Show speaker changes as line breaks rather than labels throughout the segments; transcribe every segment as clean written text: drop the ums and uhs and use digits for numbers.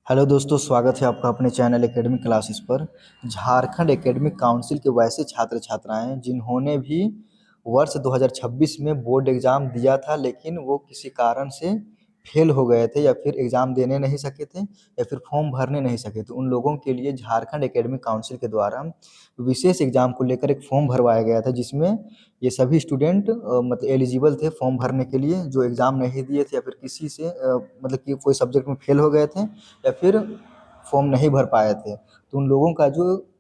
Hello दोस्तों, स्वागत है आपका अपने चैनल एकेडमिक क्लासेस पर। झारखंड एकेडमिक काउंसिल के वैसे छात्र छात्राएं जिन्होंने भी वर्ष 2026 में बोर्ड एग्ज़ाम दिया था, लेकिन वो किसी कारण से फेल हो गए थे या फिर एग्ज़ाम देने नहीं सके थे या फिर फॉर्म भरने नहीं सके थे। उन लोगों के लिए झारखंड एकेडमिक काउंसिल के द्वारा विशेष एग्ज़ाम को लेकर एक फॉर्म भरवाया गया था, जिसमें ये सभी स्टूडेंट मतलब एलिजिबल थे फॉर्म भरने के लिए, जो एग्ज़ाम नहीं दिए थे या फिर किसी से मतलब कि कोई सब्जेक्ट में फेल हो गए थे या फिर फॉर्म नहीं भर पाए थे। तो उन लोगों का जो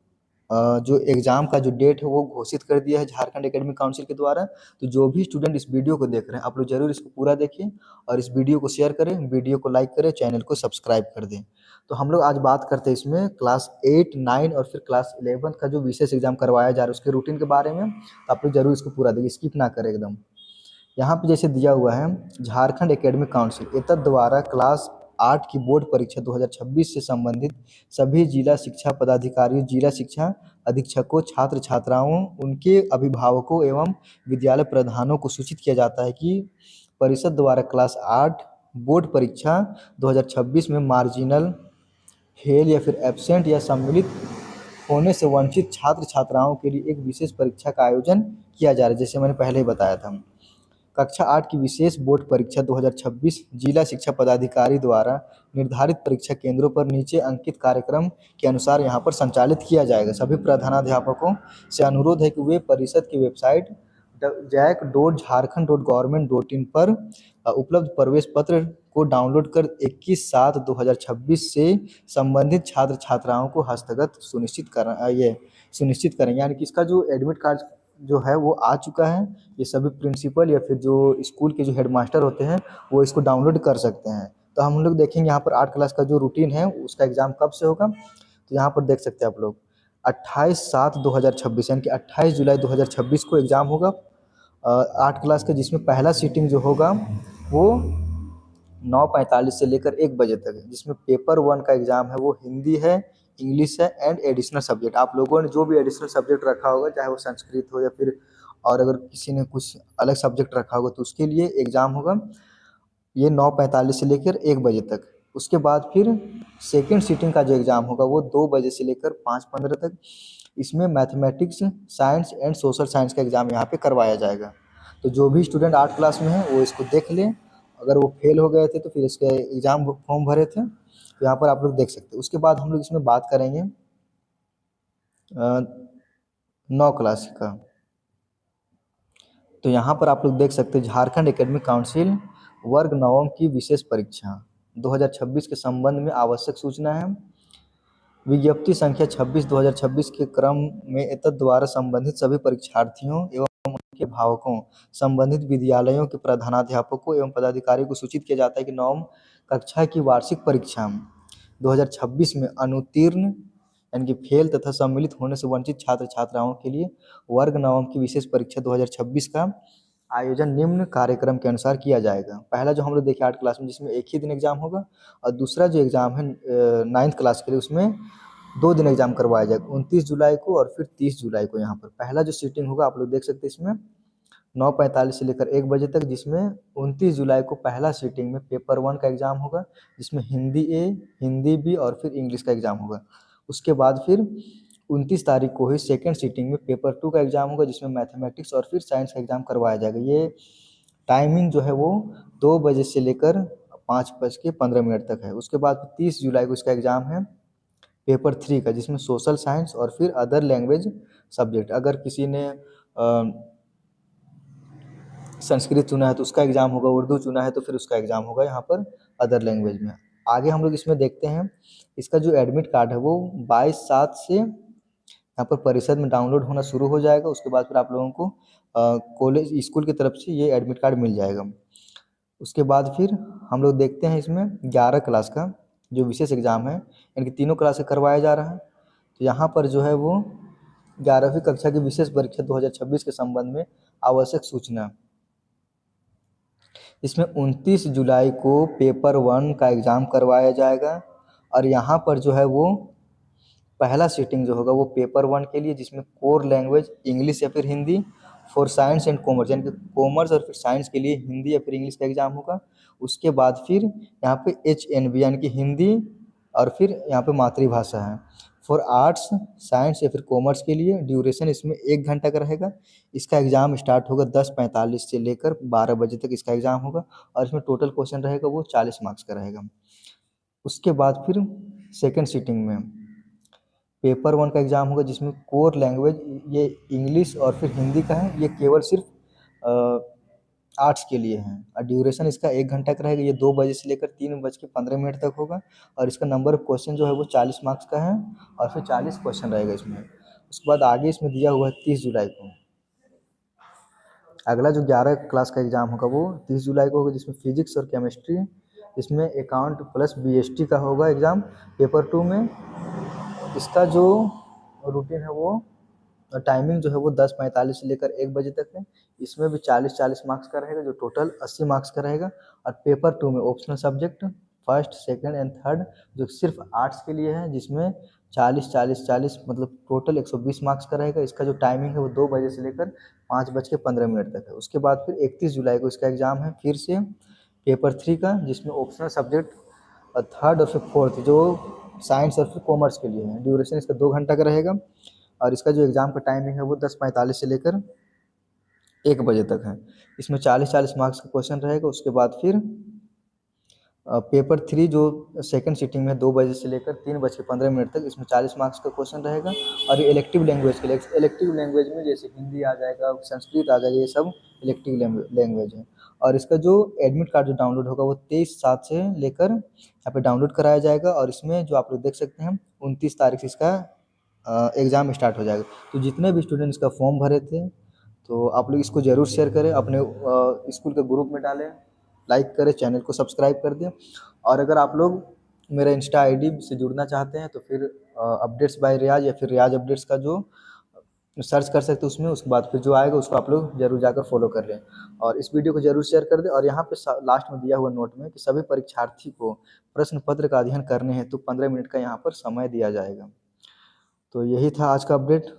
एग्ज़ाम का जो डेट है वो घोषित कर दिया है झारखंड एकेडमिक काउंसिल के द्वारा। तो जो भी स्टूडेंट इस वीडियो को देख रहे हैं, आप लोग ज़रूर इसको पूरा देखिए और इस वीडियो को शेयर करें, वीडियो को लाइक करें, चैनल को सब्सक्राइब कर दें। तो हम लोग आज बात करते हैं इसमें क्लास 8, 9 और फिर क्लास 11 का जो विशेष एग्ज़ाम करवाया जा रहा है उसके रूटीन के बारे में। तो आप लोग ज़रूर इसको पूरा देखिए, स्किप ना करें एकदम। यहाँ पे जैसे दिया हुआ है, झारखंड एकेडमिक काउंसिल एतद द्वारा क्लास 8 की बोर्ड परीक्षा 2026 से संबंधित सभी जिला शिक्षा पदाधिकारियों, जिला शिक्षा अधीक्षकों, छात्र छात्राओं, उनके अभिभावकों एवं विद्यालय प्रधानों को सूचित किया जाता है कि परिषद द्वारा क्लास 8 बोर्ड परीक्षा 2026 में मार्जिनल, फेल या फिर एब्सेंट या सम्मिलित होने से वंचित छात्र छात्राओं के लिए एक विशेष परीक्षा का आयोजन किया जा रहा है, जैसे मैंने पहले ही बताया था। कक्षा 8 की विशेष बोर्ड परीक्षा 2026 जिला शिक्षा पदाधिकारी द्वारा निर्धारित परीक्षा केंद्रों पर नीचे अंकित कार्यक्रम के अनुसार यहाँ पर संचालित किया जाएगा। सभी प्रधानाध्यापकों से अनुरोध है कि वे परिषद की वेबसाइट jac.jharkhand.government.in पर उपलब्ध प्रवेश पत्र को डाउनलोड कर 21/7/2026 से संबंधित छात्र छात्राओं को हस्तगत सुनिश्चित करें। यानी कि इसका जो एडमिट कार्ड जो है वो आ चुका है। ये सभी प्रिंसिपल या फिर जो स्कूल के जो हेडमास्टर होते हैं वो इसको डाउनलोड कर सकते हैं। तो हम लोग देखेंगे यहाँ पर 8 क्लास का जो रूटीन है उसका एग्ज़ाम कब से होगा। तो यहाँ पर देख सकते हैं आप लोग 28/7/2026 यानी कि 28 जुलाई 2026 को एग्ज़ाम होगा 8 क्लास का, जिसमें पहला सीटिंग जो होगा वो 9:45 से लेकर 1 बजे तक है, जिसमें पेपर 1 का एग्ज़ाम है वो हिंदी है, इंग्लिश है एंड एडिशनल सब्जेक्ट। आप लोगों ने जो भी एडिशनल सब्जेक्ट रखा होगा, चाहे वो संस्कृत हो या फिर और अगर किसी ने कुछ अलग सब्जेक्ट रखा होगा तो उसके लिए एग्ज़ाम होगा ये 9:45 से लेकर 1 बजे तक। उसके बाद फिर सेकंड सीटिंग का जो एग्ज़ाम होगा वो 2 बजे से लेकर 5:15 तक। इसमें mathematics, science and social science का एग्ज़ाम यहाँ पे करवाया जाएगा। तो जो भी स्टूडेंट 8 क्लास में है वो इसको देख लें। अगर वो फेल हो गए थे तो फिर इसके एग्ज़ाम फॉर्म भरे थे तो यहाँ पर आप लोग देख सकते हैं। उसके बाद हम लोग इसमें बात करेंगे 9 क्लास का। तो यहाँ पर आप लोग देख सकते हैं झारखंड एकेडमिक काउंसिल वर्ग नवम की विशेष परीक्षा 2026 के संबंध में आवश्यक सूचना है। विज्ञप्ति संख्या 26/2026 के क्रम में एतद द्वारा संबंधित सभी परीक्षार्थियों एवं उनके अभिभावकों, संबंधित विद्यालयों के प्रधानाध्यापकों एवं पदाधिकारियों को सूचित किया जाता है कि नवम कक्षा की वार्षिक परीक्षा 2026 में अनुत्तीर्ण यानी कि फेल तथा सम्मिलित होने से वंचित छात्र छात्राओं के लिए वर्ग नवम की विशेष परीक्षा 2026 का आयोजन निम्न कार्यक्रम के अनुसार किया जाएगा। पहला जो हम लोग देखे 8 क्लास में, जिसमें एक ही दिन एग्ज़ाम होगा, और दूसरा जो एग्ज़ाम है 9th क्लास के लिए, उसमें 2 दिन एग्ज़ाम करवाया जाएगा, 29 जुलाई को और फिर 30 जुलाई को। यहाँ पर पहला जो सीटिंग होगा आप लोग देख सकते हैं इसमें 9:45 से लेकर 1 बजे तक, जिसमें 29 जुलाई को पहला सीटिंग में पेपर 1 का एग्ज़ाम होगा, जिसमें हिंदी ए, हिंदी बी और फिर इंग्लिश का एग्ज़ाम होगा। उसके बाद फिर 29 तारीख को ही सेकंड सीटिंग में पेपर 2 का एग्ज़ाम होगा, जिसमें मैथमेटिक्स और फिर साइंस का एग्ज़ाम करवाया जाएगा। ये टाइमिंग जो है वो 2 बजे से लेकर 5:15 तक है। उसके बाद 30 जुलाई को इसका एग्ज़ाम है पेपर 3 का, जिसमें सोशल साइंस और फिर अदर लैंग्वेज सब्जेक्ट। अगर किसी ने संस्कृत चुना है तो उसका एग्ज़ाम होगा, उर्दू चुना है तो फिर उसका एग्ज़ाम होगा यहाँ पर अदर लैंग्वेज में। आगे हम लोग इसमें देखते हैं इसका जो एडमिट कार्ड है वो 22/7 से यहाँ पर परिषद में डाउनलोड होना शुरू हो जाएगा। उसके बाद फिर आप लोगों को कॉलेज स्कूल की तरफ से ये एडमिट कार्ड मिल जाएगा। उसके बाद फिर हम लोग देखते हैं इसमें 11 क्लास का जो विशेष एग्ज़ाम है, यानी कि तीनों क्लास से करवाया जा रहा है। तो यहाँ पर जो है वो 11वीं कक्षा की विशेष परीक्षा 2026 के संबंध में आवश्यक सूचना। इसमें 29 जुलाई को पेपर 1 का एग्ज़ाम करवाया जाएगा और यहाँ पर जो है वो पहला सीटिंग जो होगा वो पेपर 1 के लिए, जिसमें कोर लैंग्वेज इंग्लिश या फिर Hindi for science and commerce, यानी कि कॉमर्स और फिर साइंस के लिए हिंदी या फिर इंग्लिश का एग्ज़ाम होगा। उसके बाद फिर यहाँ पे HNB यानी कि हिंदी और फिर यहाँ पे मातृभाषा है। फॉर आर्ट्स, साइंस या फिर कॉमर्स के लिए ड्यूरेशन इसमें 1 घंटा का रहेगा। इसका एग्ज़ाम स्टार्ट होगा 10:45 से लेकर 12 बजे तक इसका एग्ज़ाम होगा और इसमें टोटल क्वेश्चन रहेगा वो 40 मार्क्स का रहेगा। उसके बाद फिर सेकंड सिटिंग में पेपर 1 का एग्ज़ाम होगा जिसमें कोर लैंग्वेज ये इंग्लिश और फिर हिंदी का है। ये केवल सिर्फ आर्ट्स के लिए है और ड्यूरेशन इसका 1 घंटा का रहेगा। ये 2 बजे से लेकर 3:15 तक होगा और इसका नंबर ऑफ क्वेश्चन जो है वो 40 मार्क्स का है और फिर 40 क्वेश्चन रहेगा इसमें। उसके बाद आगे इसमें दिया हुआ है 30 जुलाई को। अगला जो 11 क्लास का एग्ज़ाम होगा वो 30 जुलाई को होगा जिसमें फिजिक्स और केमिस्ट्री, इसमें अकाउंट प्लस बीएसटी का होगा एग्ज़ाम पेपर 2 में। इसका जो रूटीन है वो टाइमिंग जो है वो 10:45 से लेकर 1 बजे तक है। इसमें भी 40-40 मार्क्स का रहेगा जो टोटल 80 मार्क्स का रहेगा। और पेपर 2 में optional subject first, second and third जो सिर्फ आर्ट्स के लिए है जिसमें 40-40-40 मतलब टोटल 120 मार्क्स का रहेगा। इसका जो टाइमिंग है वो 2 बजे से लेकर 5:15 तक है। उसके बाद फिर 31 जुलाई को इसका एग्ज़ाम है फिर से पेपर 3 का जिसमें ऑप्शनल सब्जेक्ट थर्ड और फिर फोर्थ जो साइंस और फिर कॉमर्स के लिए है। ड्यूरेशन इसका 2 घंटा का रहेगा और इसका जो एग्ज़ाम का टाइमिंग है वो 10:45 से लेकर 1 बजे तक है। इसमें 40-40 मार्क्स का क्वेश्चन रहेगा। उसके बाद फिर पेपर 3 जो सेकंड सिटिंग में 2 बजे से लेकर 3:15 तक इसमें 40 मार्क्स का क्वेश्चन रहेगा। और ये इलेक्टिव लैंग्वेज के लिए इलेक्टिव लैंग्वेज में जैसे हिंदी आ जाएगा, संस्कृत आ जाएगा, ये सब इलेक्टिव लैंग्वेज है। और इसका जो एडमिट कार्ड जो डाउनलोड होगा वो 23/7 से लेकर यहाँ पे डाउनलोड कराया जाएगा और इसमें जो आप लोग देख सकते हैं 29 तारीख से इसका एग्ज़ाम स्टार्ट हो जाएगा। तो जितने भी स्टूडेंट इसका फॉर्म भरे थे तो आप लोग इसको ज़रूर शेयर करें, अपने स्कूल के ग्रुप में डालें, लाइक करें, चैनल को सब्सक्राइब कर दें। और अगर आप लोग मेरा इंस्टा आईडी से जुड़ना चाहते हैं तो फिर अपडेट्स बाय रियाज या फिर रियाज अपडेट्स का जो सर्च कर सकते हैं उसमें। उसके बाद फिर जो आएगा उसको आप लोग ज़रूर जाकर फॉलो कर लें और इस वीडियो को ज़रूर शेयर कर दें। और यहाँ पे लास्ट में दिया हुआ नोट में कि सभी परीक्षार्थी को प्रश्न पत्र का अध्ययन करने हेतु 15 मिनट का यहाँ पर समय दिया जाएगा। तो यही था आज का अपडेट।